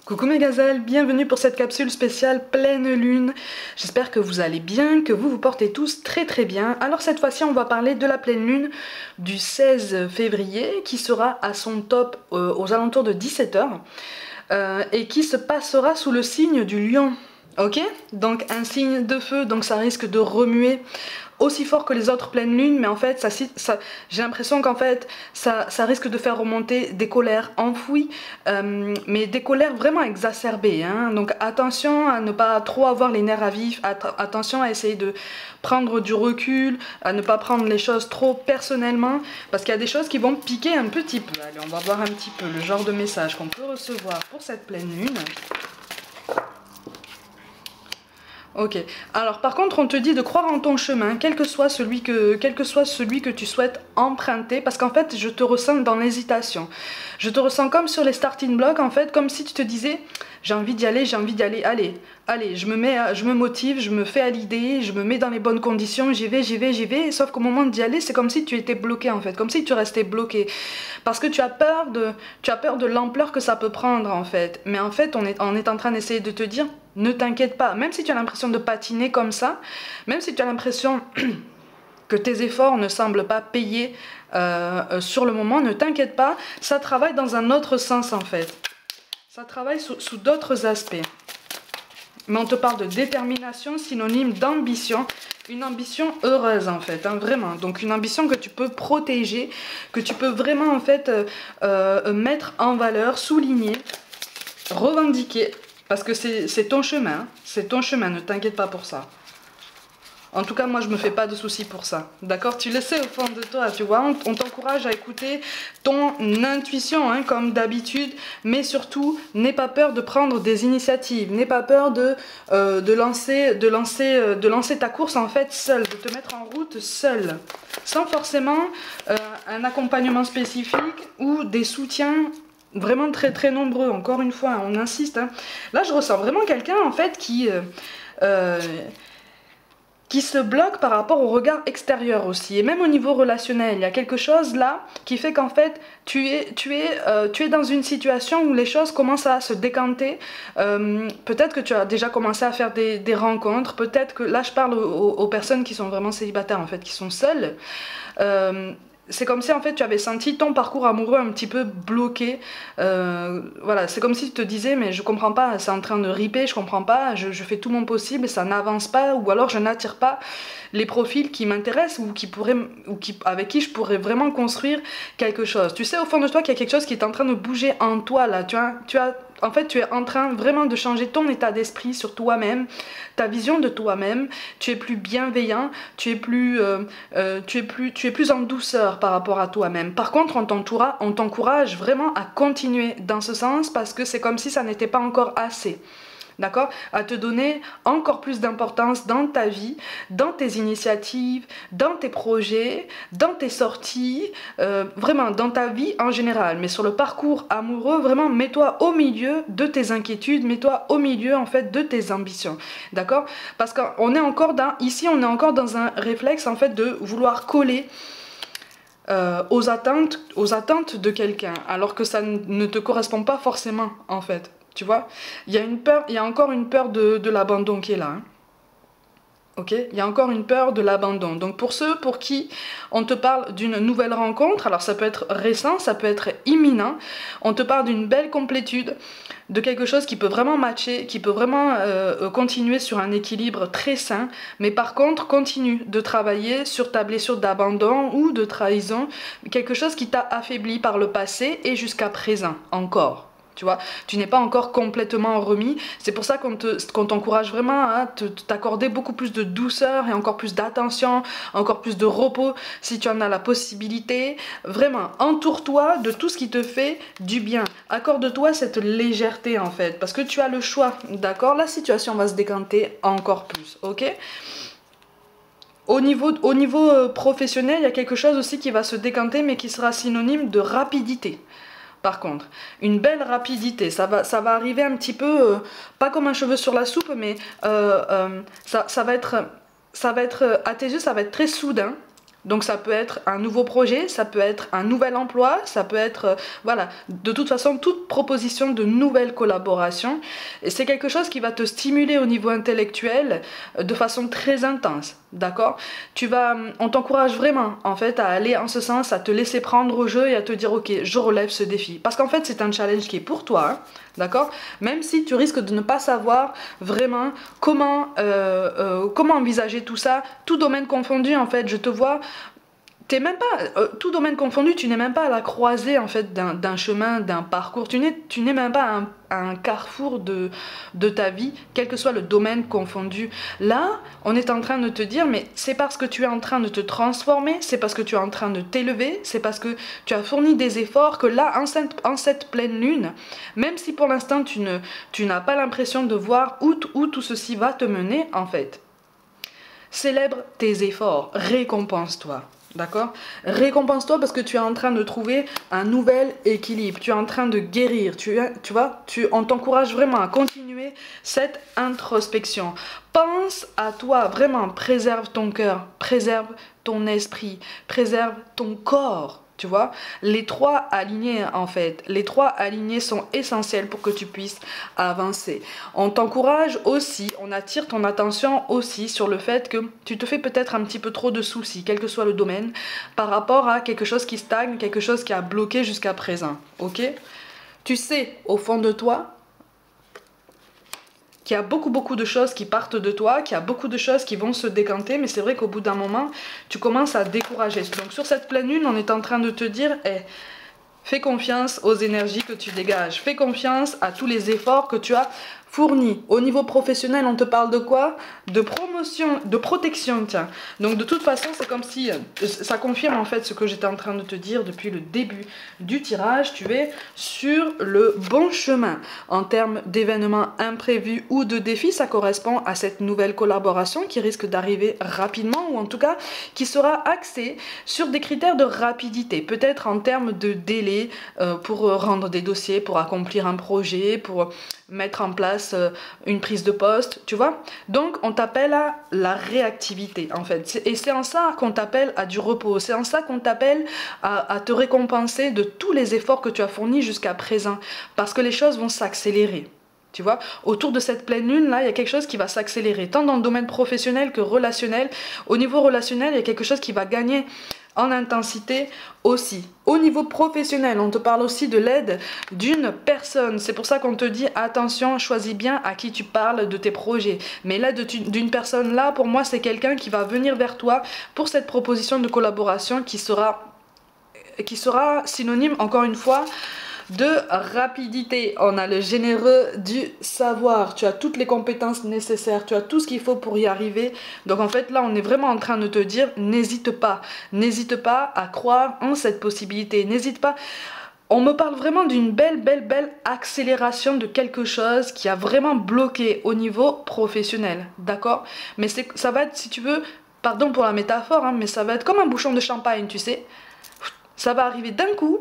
Coucou mes gazelles, bienvenue pour cette capsule spéciale pleine lune. J'espère que vous allez bien, que vous vous portez tous très bien. Alors cette fois-ci on va parler de la pleine lune du 16 février qui sera à son top aux alentours de 17 h et qui se passera sous le signe du lion. Ok, donc un signe de feu, donc ça risque de remuer aussi fort que les autres pleines lunes, mais en fait j'ai l'impression qu'en fait ça risque de faire remonter des colères enfouies, mais des colères vraiment exacerbées, hein. Donc attention à ne pas trop avoir les nerfs à vif, attention à essayer de prendre du recul, à ne pas prendre les choses trop personnellement, parce qu'il y a des choses qui vont piquer un petit peu. Allez, on va voir un petit peu le genre de message qu'on peut recevoir pour cette pleine lune. Ok, alors par contre on te dit de croire en ton chemin, quel que soit celui que tu souhaites emprunter, parce qu'en fait je te ressens dans l'hésitation. Je te ressens comme sur les starting blocks, en fait, comme si tu te disais j'ai envie d'y aller, allez, je me motive, je me fais à l'idée, je me mets dans les bonnes conditions, j'y vais, sauf qu'au moment d'y aller, c'est comme si tu étais bloqué en fait, comme si tu restais bloqué, parce que tu as peur de l'ampleur que ça peut prendre en fait, mais en fait on est en train d'essayer de te dire ne t'inquiète pas, même si tu as l'impression de patiner comme ça, même si tu as l'impression que tes efforts ne semblent pas payer sur le moment, ne t'inquiète pas, ça travaille dans un autre sens en fait. Ça travaille sous d'autres aspects. Mais on te parle de détermination, synonyme d'ambition. Une ambition heureuse en fait, hein, vraiment. Donc une ambition que tu peux protéger, que tu peux vraiment en fait mettre en valeur, souligner, revendiquer. Parce que c'est ton chemin, ne t'inquiète pas pour ça. En tout cas, moi, je me fais pas de soucis pour ça. D'accord? Tu le sais au fond de toi, tu vois. On t'encourage à écouter ton intuition, hein, comme d'habitude. Mais surtout, n'aie pas peur de prendre des initiatives. N'aie pas peur de lancer ta course, en fait, seule. De te mettre en route seule. Sans forcément un accompagnement spécifique ou des soutiens vraiment très nombreux. Encore une fois, on insiste. Hein. Là, je ressens vraiment quelqu'un, en fait, qui se bloque par rapport au regard extérieur aussi, et même au niveau relationnel, il y a quelque chose là qui fait qu'en fait tu es dans une situation où les choses commencent à se décanter. Peut-être que tu as déjà commencé à faire des rencontres, peut-être que là je parle aux personnes qui sont vraiment célibataires en fait, qui sont seules. C'est comme si en fait tu avais senti ton parcours amoureux un petit peu bloqué. Voilà, c'est comme si tu te disais mais je comprends pas, c'est en train de riper, je comprends pas, je fais tout mon possible et ça n'avance pas, ou alors je n'attire pas les profils qui m'intéressent avec qui je pourrais vraiment construire quelque chose. Tu sais au fond de toi qu'il y a quelque chose qui est en train de bouger en toi là, en fait, tu es en train vraiment de changer ton état d'esprit sur toi-même, ta vision de toi-même. Tu es plus bienveillant, tu es plus en douceur par rapport à toi-même. Par contre, on t'encourage vraiment à continuer dans ce sens parce que c'est comme si ça n'était pas encore assez. D'accord? À te donner encore plus d'importance dans ta vie, dans tes initiatives, dans tes projets, dans tes sorties, vraiment dans ta vie en général. Mais sur le parcours amoureux, vraiment mets-toi au milieu de tes inquiétudes, mets-toi au milieu en fait de tes ambitions. D'accord? Parce qu'on est encore dans un réflexe en fait de vouloir coller aux attentes de quelqu'un, alors que ça ne te correspond pas forcément en fait. Tu vois, il y a encore une peur de l'abandon qui est là. Hein. Ok, il y a encore une peur de l'abandon. Donc pour ceux pour qui on te parle d'une nouvelle rencontre, alors ça peut être récent, ça peut être imminent, on te parle d'une belle complétude, de quelque chose qui peut vraiment matcher, qui peut vraiment continuer sur un équilibre très sain, mais par contre continue de travailler sur ta blessure d'abandon ou de trahison, quelque chose qui t'a affaibli par le passé et jusqu'à présent encore. Tu vois, tu n'es pas encore complètement remis. C'est pour ça qu'on t'encourage vraiment à t'accorder beaucoup plus de douceur et encore plus d'attention, encore plus de repos si tu en as la possibilité. Vraiment, entoure-toi de tout ce qui te fait du bien. Accorde-toi cette légèreté en fait, parce que tu as le choix, d'accord? La situation va se décanter encore plus, ok? Au niveau professionnel, il y a quelque chose aussi qui va se décanter, mais qui sera synonyme de rapidité. Par contre, une belle rapidité, ça va arriver un petit peu, pas comme un cheveu sur la soupe, mais ça va être, à tes yeux, ça va être très soudain, Donc ça peut être un nouveau projet, ça peut être un nouvel emploi, ça peut être, voilà, de toute façon, toute proposition de nouvelles collaborations. Et c'est quelque chose qui va te stimuler au niveau intellectuel de façon très intense, d'accord? On t'encourage vraiment, en fait, à aller en ce sens, à te laisser prendre au jeu et à te dire, ok, je relève ce défi. Parce qu'en fait, c'est un challenge qui est pour toi, hein, d'accord? Même si tu risques de ne pas savoir vraiment comment envisager tout ça, tout domaine confondu, en fait, je te vois. T'es même pas, tout domaine confondu, tu n'es même pas à la croisée en fait d'un chemin, d'un parcours, tu n'es même pas à un carrefour de ta vie, quel que soit le domaine confondu. Là, on est en train de te dire, mais c'est parce que tu es en train de te transformer, c'est parce que tu es en train de t'élever, c'est parce que tu as fourni des efforts que là, en cette pleine lune, même si pour l'instant tu n'as pas l'impression de voir où tout ceci va te mener en fait. Célèbre tes efforts, récompense-toi. D'accord? Récompense-toi parce que tu es en train de trouver un nouvel équilibre. Tu es en train de guérir. Tu vois, on t'encourage vraiment à continuer cette introspection. Pense à toi, vraiment. Préserve ton cœur, préserve ton esprit, préserve ton corps. Tu vois, les trois alignés en fait, les trois alignés sont essentiels pour que tu puisses avancer. On t'encourage aussi, on attire ton attention aussi sur le fait que tu te fais peut-être un petit peu trop de soucis, quel que soit le domaine, par rapport à quelque chose qui stagne, quelque chose qui a bloqué jusqu'à présent. Ok? Tu sais au fond de toi qu'il y a beaucoup de choses qui partent de toi, qu'il y a beaucoup de choses qui vont se décanter, mais c'est vrai qu'au bout d'un moment, tu commences à décourager. Donc sur cette pleine lune, on est en train de te dire, hey, fais confiance aux énergies que tu dégages, fais confiance à tous les efforts que tu as fournis. Au niveau professionnel, on te parle de quoi? De promotion, de protection, tiens. Donc de toute façon, c'est comme si, ça confirme en fait ce que j'étais en train de te dire depuis le début du tirage. Tu es sur le bon chemin. En termes d'événements imprévus ou de défis, ça correspond à cette nouvelle collaboration qui risque d'arriver rapidement, ou en tout cas qui sera axée sur des critères de rapidité, peut-être en termes de délai pour rendre des dossiers, pour accomplir un projet, pour mettre en place une prise de poste, tu vois. Donc on t'appelle à la réactivité en fait, et c'est en ça qu'on t'appelle à du repos, c'est en ça qu'on t'appelle à te récompenser de tous les efforts que tu as fournis jusqu'à présent, parce que les choses vont s'accélérer. Tu vois, autour de cette pleine lune là, il y a quelque chose qui va s'accélérer, tant dans le domaine professionnel que relationnel. Au niveau relationnel, il y a quelque chose qui va gagner en intensité aussi. Au niveau professionnel, on te parle aussi de l'aide d'une personne. C'est pour ça qu'on te dit attention, choisis bien à qui tu parles de tes projets. Mais l'aide d'une personne là, pour moi, c'est quelqu'un qui va venir vers toi pour cette proposition de collaboration qui sera synonyme, encore une fois, de rapidité. On a le généreux du savoir, tu as toutes les compétences nécessaires, tu as tout ce qu'il faut pour y arriver. Donc en fait là on est vraiment en train de te dire n'hésite pas à croire en cette possibilité, n'hésite pas. On me parle vraiment d'une belle accélération de quelque chose qui a vraiment bloqué au niveau professionnel, d'accord? Mais ça va être, si tu veux, pardon pour la métaphore, hein, mais ça va être comme un bouchon de champagne, tu sais. Ça va arriver d'un coup.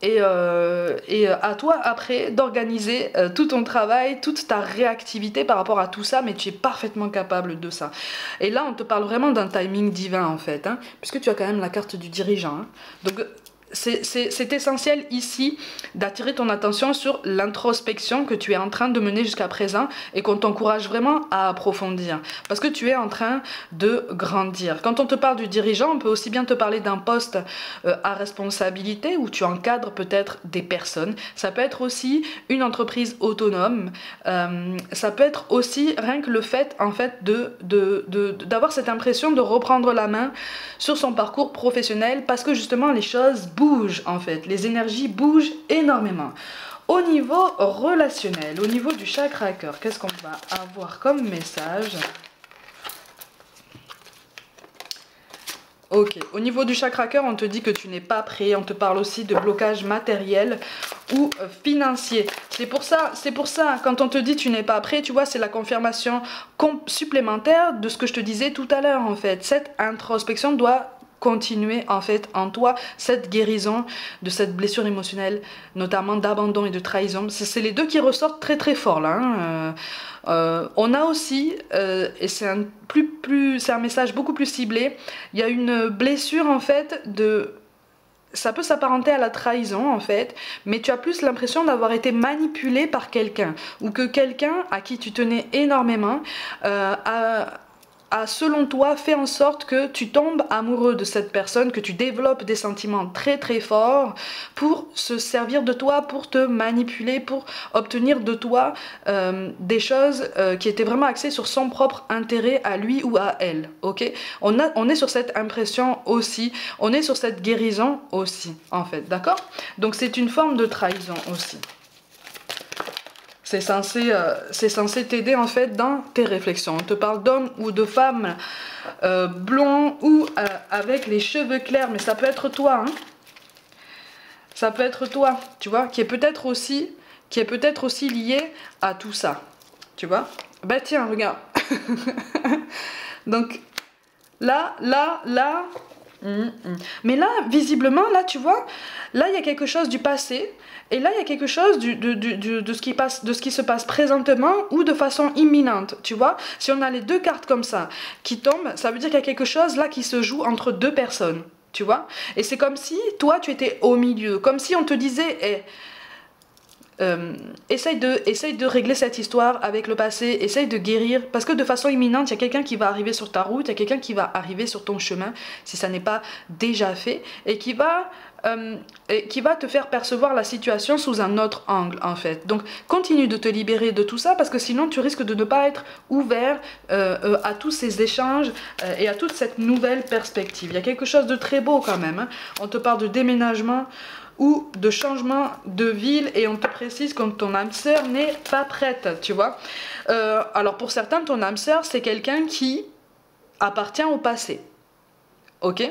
Et à toi après d'organiser tout ton travail, toute ta réactivité par rapport à tout ça, mais tu es parfaitement capable de ça. Et là on te parle vraiment d'un timing divin en fait, hein, puisque tu as quand même la carte du dirigeant. Hein. Donc c'est essentiel ici d'attirer ton attention sur l'introspection que tu es en train de mener jusqu'à présent et qu'on t'encourage vraiment à approfondir parce que tu es en train de grandir. Quand on te parle du dirigeant, on peut aussi bien te parler d'un poste à responsabilité où tu encadres peut-être des personnes. Ça peut être aussi une entreprise autonome. Ça peut être aussi rien que le fait en fait d'avoir cette impression de reprendre la main sur son parcours professionnel parce que justement les choses bougent en fait, les énergies bougent énormément. Au niveau relationnel, au niveau du chakra cœur, qu'est-ce qu'on va avoir comme message? Ok, au niveau du chakra cœur, on te dit que tu n'es pas prêt, on te parle aussi de blocage matériel ou financier. C'est pour ça, quand on te dit tu n'es pas prêt, tu vois, c'est la confirmation supplémentaire de ce que je te disais tout à l'heure en fait. Cette introspection doit continuer en fait en toi cette guérison de cette blessure émotionnelle, notamment d'abandon et de trahison. C'est les deux qui ressortent très très fort là, hein. On a aussi, et c'est un message beaucoup plus ciblé, il y a une blessure en fait de... Ça peut s'apparenter à la trahison en fait, mais tu as plus l'impression d'avoir été manipulé par quelqu'un, ou que quelqu'un à qui tu tenais énormément a selon toi fait en sorte que tu tombes amoureux de cette personne, que tu développes des sentiments très très forts pour se servir de toi, pour te manipuler, pour obtenir de toi des choses qui étaient vraiment axées sur son propre intérêt à lui ou à elle, ok? On est sur cette impression aussi, on est sur cette guérison aussi en fait, d'accord? Donc c'est une forme de trahison aussi. C'est censé t'aider en fait dans tes réflexions. On te parle d'hommes ou de femmes blonds ou avec les cheveux clairs, mais ça peut être toi, hein. Ça peut être toi, tu vois, qui est peut-être aussi lié à tout ça, tu vois. Bah tiens, regarde. Donc là. Mais là, visiblement, là, tu vois, là, il y a quelque chose du passé, et là, il y a quelque chose de ce qui se passe présentement ou de façon imminente, tu vois. Si on a les deux cartes comme ça qui tombent, ça veut dire qu'il y a quelque chose là qui se joue entre deux personnes, tu vois. Et c'est comme si toi, tu étais au milieu, comme si on te disait, hey, essaye de régler cette histoire avec le passé, essaye de guérir, parce que de façon imminente, il y a quelqu'un qui va arriver sur ta route, il y a quelqu'un qui va arriver sur ton chemin, si ça n'est pas déjà fait, et qui va te faire percevoir la situation sous un autre angle, en fait. Donc, continue de te libérer de tout ça, parce que sinon, tu risques de ne pas être ouvert à tous ces échanges et à toute cette nouvelle perspective. Il y a quelque chose de très beau quand même, hein. On te parle de déménagement ou de changement de ville, et on te précise que ton âme sœur n'est pas prête, tu vois. Alors pour certains, ton âme sœur, c'est quelqu'un qui appartient au passé, ok?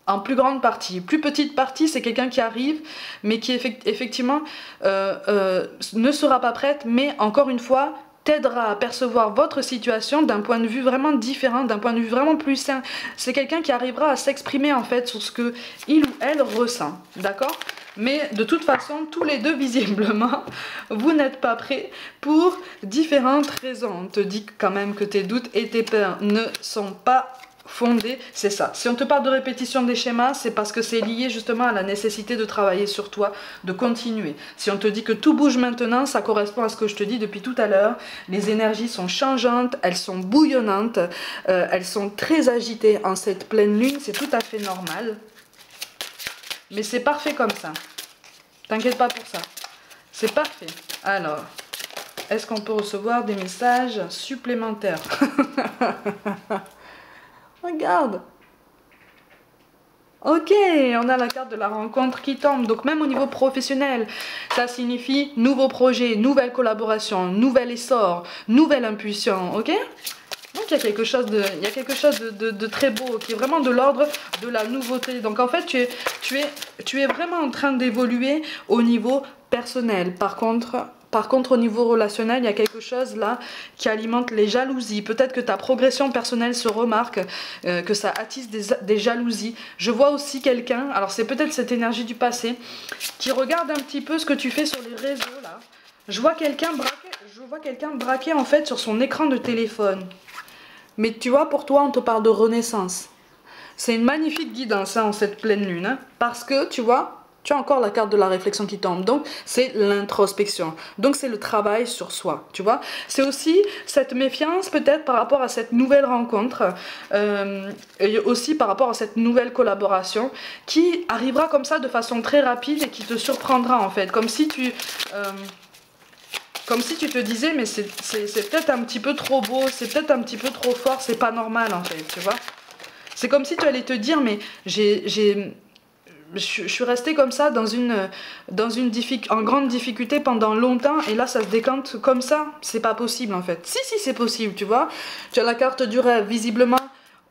En plus grande partie. Plus petite partie, c'est quelqu'un qui arrive, mais qui effectivement ne sera pas prête, mais encore une fois, t'aidera à percevoir votre situation d'un point de vue vraiment différent, d'un point de vue vraiment plus sain. C'est quelqu'un qui arrivera à s'exprimer en fait sur ce que il ou elle ressent, d'accord? Mais de toute façon, tous les deux visiblement, vous n'êtes pas prêts pour différentes raisons. On te dit quand même que tes doutes et tes peurs ne sont pas fondé, c'est ça. Si on te parle de répétition des schémas, c'est parce que c'est lié justement à la nécessité de travailler sur toi, de continuer. Si on te dit que tout bouge maintenant, ça correspond à ce que je te dis depuis tout à l'heure. Les énergies sont changeantes, elles sont bouillonnantes, elles sont très agitées en cette pleine lune, c'est tout à fait normal. Mais c'est parfait comme ça. T'inquiète pas pour ça. C'est parfait. Alors, est-ce qu'on peut recevoir des messages supplémentaires? Regarde. Ok, on a la carte de la rencontre qui tombe. Donc même au niveau professionnel, ça signifie nouveau projet, nouvelle collaboration, nouvel essor, nouvelle impulsion, ok? Donc il y a quelque chose de très beau, qui est vraiment de l'ordre de la nouveauté. Donc en fait, tu es vraiment en train d'évoluer au niveau personnel. Par contre, au niveau relationnel, il y a quelque chose là qui alimente les jalousies. Peut-être que ta progression personnelle se remarque, que ça attise des jalousies. Je vois aussi quelqu'un, alors c'est peut-être cette énergie du passé, qui regarde un petit peu ce que tu fais sur les réseaux là. Je vois quelqu'un braquer en fait sur son écran de téléphone. Mais tu vois, pour toi, on te parle de renaissance. C'est une magnifique guidance hein, en cette pleine lune, hein, parce que tu vois... Tu as encore la carte de la réflexion qui tombe, donc c'est l'introspection, donc c'est le travail sur soi, tu vois. C'est aussi cette méfiance peut-être par rapport à cette nouvelle rencontre, et aussi par rapport à cette nouvelle collaboration qui arrivera comme ça de façon très rapide et qui te surprendra en fait, comme si tu te disais mais c'est peut-être un petit peu trop beau, c'est peut-être un petit peu trop fort, c'est pas normal en fait, tu vois. C'est comme si tu allais te dire mais je suis restée comme ça en grande difficulté pendant longtemps et là ça se décante comme ça, c'est pas possible en fait. Si c'est possible, tu vois. Tu as la carte du rêve, visiblement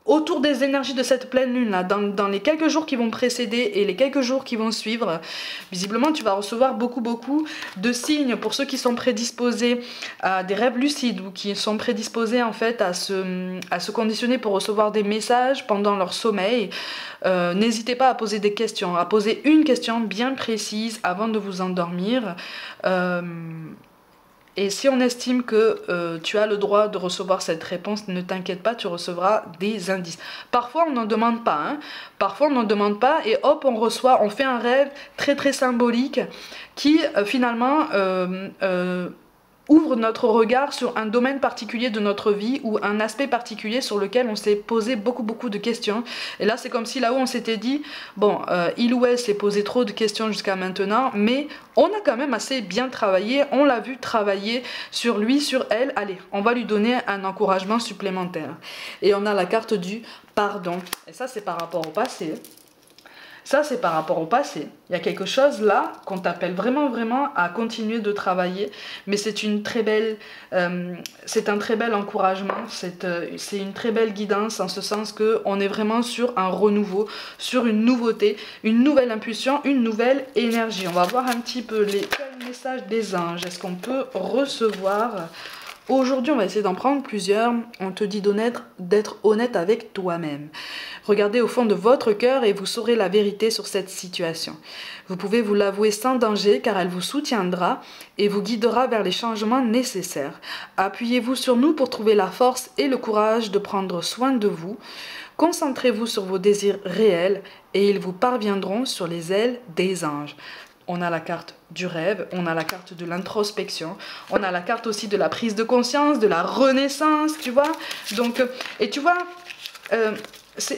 autour des énergies de cette pleine lune là, dans les quelques jours qui vont précéder et les quelques jours qui vont suivre, visiblement tu vas recevoir beaucoup de signes pour ceux qui sont prédisposés à des rêves lucides ou qui sont prédisposés en fait à se conditionner pour recevoir des messages pendant leur sommeil. N'hésitez pas à poser des questions, à poser une question bien précise avant de vous endormir. Et si on estime que tu as le droit de recevoir cette réponse, ne t'inquiète pas, tu recevras des indices. Parfois, on n'en demande pas. Hein. Parfois, on n'en demande pas et hop, on reçoit, on fait un rêve très symbolique qui finalement ouvre notre regard sur un domaine particulier de notre vie ou un aspect particulier sur lequel on s'est posé beaucoup de questions. Et là, c'est comme si là-haut, on s'était dit, bon, il ou elle s'est posé trop de questions jusqu'à maintenant, mais on a quand même assez bien travaillé, on l'a vu travailler sur lui, sur elle. Allez, on va lui donner un encouragement supplémentaire. Et on a la carte du pardon. Et ça, c'est par rapport au passé. Ça, c'est par rapport au passé. Il y a quelque chose là qu'on t'appelle vraiment à continuer de travailler. Mais c'est une très belle, c'est un très bel encouragement. C'est une très belle guidance en ce sens qu'on est vraiment sur un renouveau, sur une nouveauté, une nouvelle impulsion, une nouvelle énergie. On va voir un petit peu quels messages des anges est-ce qu'on peut recevoir. Aujourd'hui, on va essayer d'en prendre plusieurs. On te dit d'être honnête avec toi-même. Regardez au fond de votre cœur et vous saurez la vérité sur cette situation. Vous pouvez vous l'avouer sans danger car elle vous soutiendra et vous guidera vers les changements nécessaires. Appuyez-vous sur nous pour trouver la force et le courage de prendre soin de vous. Concentrez-vous sur vos désirs réels et ils vous parviendront sur les ailes des anges. On a la carte du rêve, on a la carte de l'introspection, on a la carte aussi de la prise de conscience, de la renaissance, tu vois. Donc, et tu vois,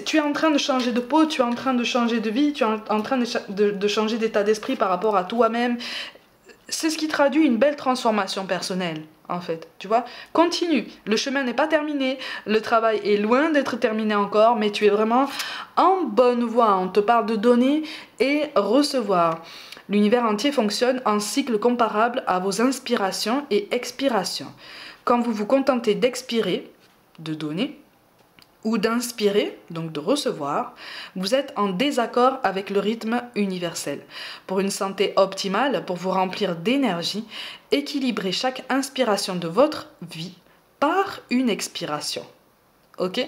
tu es en train de changer de peau, tu es en train de changer de vie, tu es en train de changer d'état d'esprit par rapport à toi-même. C'est ce qui traduit une belle transformation personnelle, en fait, tu vois. Continue, le chemin n'est pas terminé, le travail est loin d'être terminé encore, mais tu es vraiment en bonne voie. On te parle de donner et recevoir. L'univers entier fonctionne en cycle comparable à vos inspirations et expirations. Quand vous vous contentez d'expirer, de donner, ou d'inspirer, donc de recevoir, vous êtes en désaccord avec le rythme universel. Pour une santé optimale, pour vous remplir d'énergie, équilibrez chaque inspiration de votre vie par une expiration. Ok,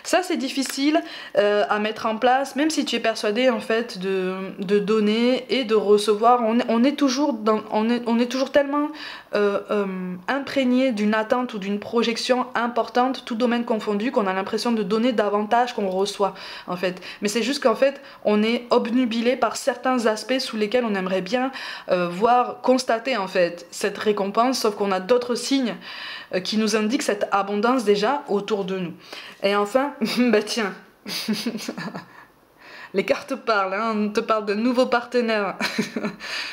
ça c'est difficile à mettre en place, même si tu es persuadé en fait de donner et de recevoir. On est toujours tellement imprégné d'une attente ou d'une projection importante, tout domaine confondu, qu'on a l'impression de donner davantage qu'on reçoit en fait. Mais c'est juste qu'en fait on est obnubilé par certains aspects sous lesquels on aimerait bien voir constater en fait cette récompense, sauf qu'on a d'autres signes qui nous indiquent cette abondance déjà autour de nous. Et enfin, bah tiens, les cartes parlent, hein, on te parle de nouveaux partenaires.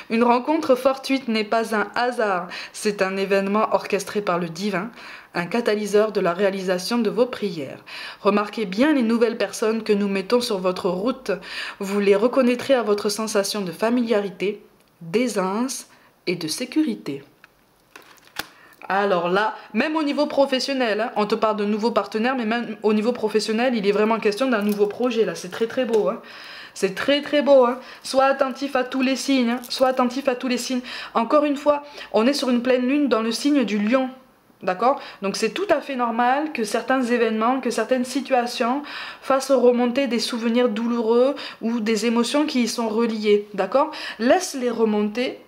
Une rencontre fortuite n'est pas un hasard, c'est un événement orchestré par le divin, un catalyseur de la réalisation de vos prières. Remarquez bien les nouvelles personnes que nous mettons sur votre route, vous les reconnaîtrez à votre sensation de familiarité, d'aisance et de sécurité. Alors là, même au niveau professionnel, hein, on te parle de nouveaux partenaires, mais même au niveau professionnel, il est vraiment question d'un nouveau projet, là, c'est très beau, hein. C'est très beau, hein. Sois attentif à tous les signes, hein. Sois attentif à tous les signes. Encore une fois, on est sur une pleine lune dans le signe du lion, d'accord? Donc c'est tout à fait normal que certains événements, que certaines situations fassent remonter des souvenirs douloureux ou des émotions qui y sont reliées, d'accord? Laisse-les remonter.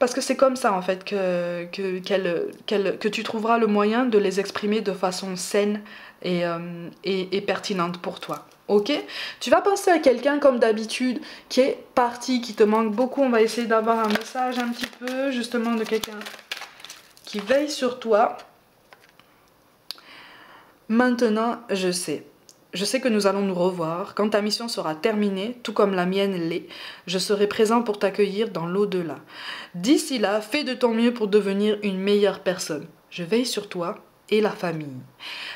Parce que c'est comme ça en fait que tu trouveras le moyen de les exprimer de façon saine et pertinente pour toi. Ok? Tu vas penser à quelqu'un comme d'habitude qui est parti, qui te manque beaucoup. On va essayer d'avoir un message un petit peu justement de quelqu'un qui veille sur toi. Maintenant, je sais. Je sais que nous allons nous revoir. Quand ta mission sera terminée, tout comme la mienne l'est, je serai présent pour t'accueillir dans l'au-delà. D'ici là, fais de ton mieux pour devenir une meilleure personne. Je veille sur toi et la famille.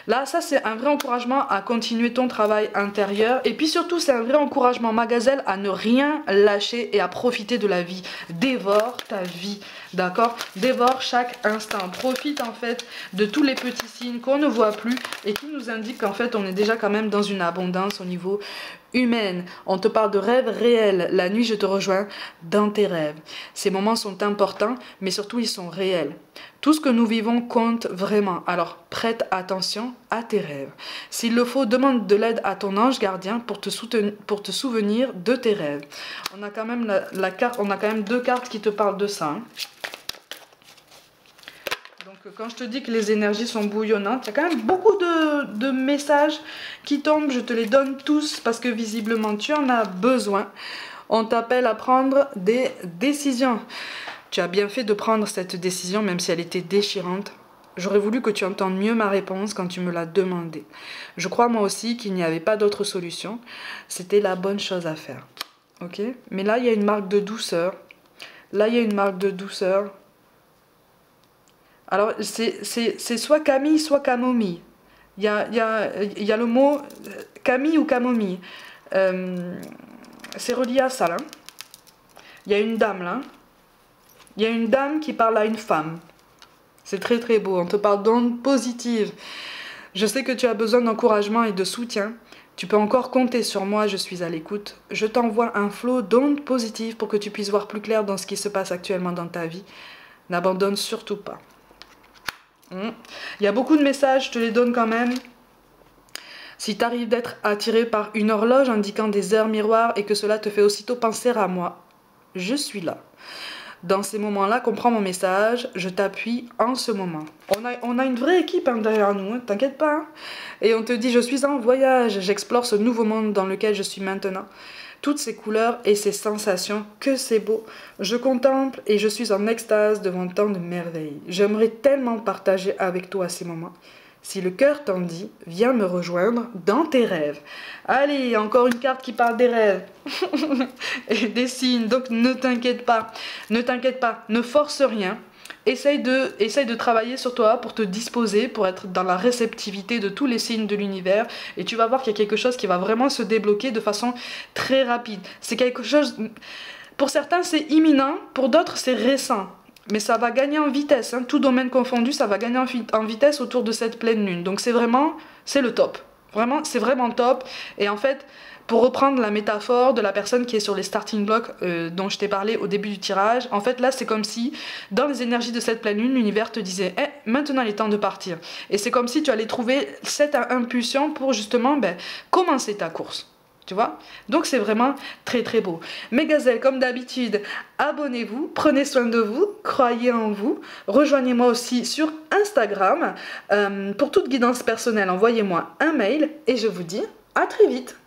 Là, ça c'est un vrai encouragement à continuer ton travail intérieur. Et puis surtout, c'est un vrai encouragement, ma gazelle, à ne rien lâcher et à profiter de la vie. Dévore ta vie, d'accord? Dévore chaque instant. Profite en fait de tous les petits signes qu'on ne voit plus et qui nous indiquent qu'en fait, on est déjà quand même dans une abondance au niveau humaine. On te parle de rêves réels. La nuit, je te rejoins dans tes rêves. Ces moments sont importants, mais surtout, ils sont réels. Tout ce que nous vivons compte vraiment. Alors, prête attention à tes rêves. S'il le faut, demande de l'aide à ton ange gardien pour te souvenir de tes rêves. On a quand même la carte, on a quand même deux cartes qui te parlent de ça. Hein. Donc, quand je te dis que les énergies sont bouillonnantes, il y a quand même beaucoup de messages qui tombent. Je te les donne tous parce que visiblement, tu en as besoin. On t'appelle à prendre des décisions. Tu as bien fait de prendre cette décision, même si elle était déchirante. J'aurais voulu que tu entendes mieux ma réponse quand tu me l'as demandé. Je crois moi aussi qu'il n'y avait pas d'autre solution. C'était la bonne chose à faire. Ok? Mais là, il y a une marque de douceur. Là, il y a une marque de douceur. Alors, c'est soit Camille, soit camomille. Il y a le mot Camille ou camomille. C'est relié à ça, là. Il y a une dame, là. Il y a une dame qui parle à une femme. C'est très très beau. On te parle d'ondes positives. Je sais que tu as besoin d'encouragement et de soutien. Tu peux encore compter sur moi, je suis à l'écoute. Je t'envoie un flot d'ondes positives pour que tu puisses voir plus clair dans ce qui se passe actuellement dans ta vie. N'abandonne surtout pas. Il y a beaucoup de messages, je te les donne quand même. Si tu arrives d'être attiré par une horloge indiquant des heures miroirs et que cela te fait aussitôt penser à moi, je suis là. Dans ces moments-là, comprends mon message, je t'appuie en ce moment. On a une vraie équipe derrière nous, hein, t'inquiète pas. Hein. Et on te dit, je suis en voyage, j'explore ce nouveau monde dans lequel je suis maintenant. Toutes ces couleurs et ces sensations, que c'est beau. Je contemple et je suis en extase devant tant de merveilles. J'aimerais tellement partager avec toi ces moments. Si le cœur t'en dit, viens me rejoindre dans tes rêves. Allez, encore une carte qui parle des rêves. Et des signes, donc ne t'inquiète pas. Ne t'inquiète pas, ne force rien. Essaye de travailler sur toi pour te disposer, pour être dans la réceptivité de tous les signes de l'univers. Et tu vas voir qu'il y a quelque chose qui va vraiment se débloquer de façon très rapide. C'est quelque chose... Pour certains, c'est imminent. Pour d'autres, c'est récent. Mais ça va gagner en vitesse, hein. Tout domaine confondu, ça va gagner en vitesse autour de cette pleine lune. Donc c'est le top. Vraiment, c'est vraiment top. Et en fait, pour reprendre la métaphore de la personne qui est sur les starting blocks dont je t'ai parlé au début du tirage, en fait là c'est comme si, dans les énergies de cette pleine lune, l'univers te disait « maintenant il est temps de partir ». Et c'est comme si tu allais trouver cette impulsion pour justement commencer ta course. Tu vois? Donc c'est vraiment très très beau. Mes gazelles, comme d'habitude, abonnez-vous, prenez soin de vous, croyez en vous. Rejoignez-moi aussi sur Instagram. Pour toute guidance personnelle, envoyez-moi un mail et je vous dis à très vite.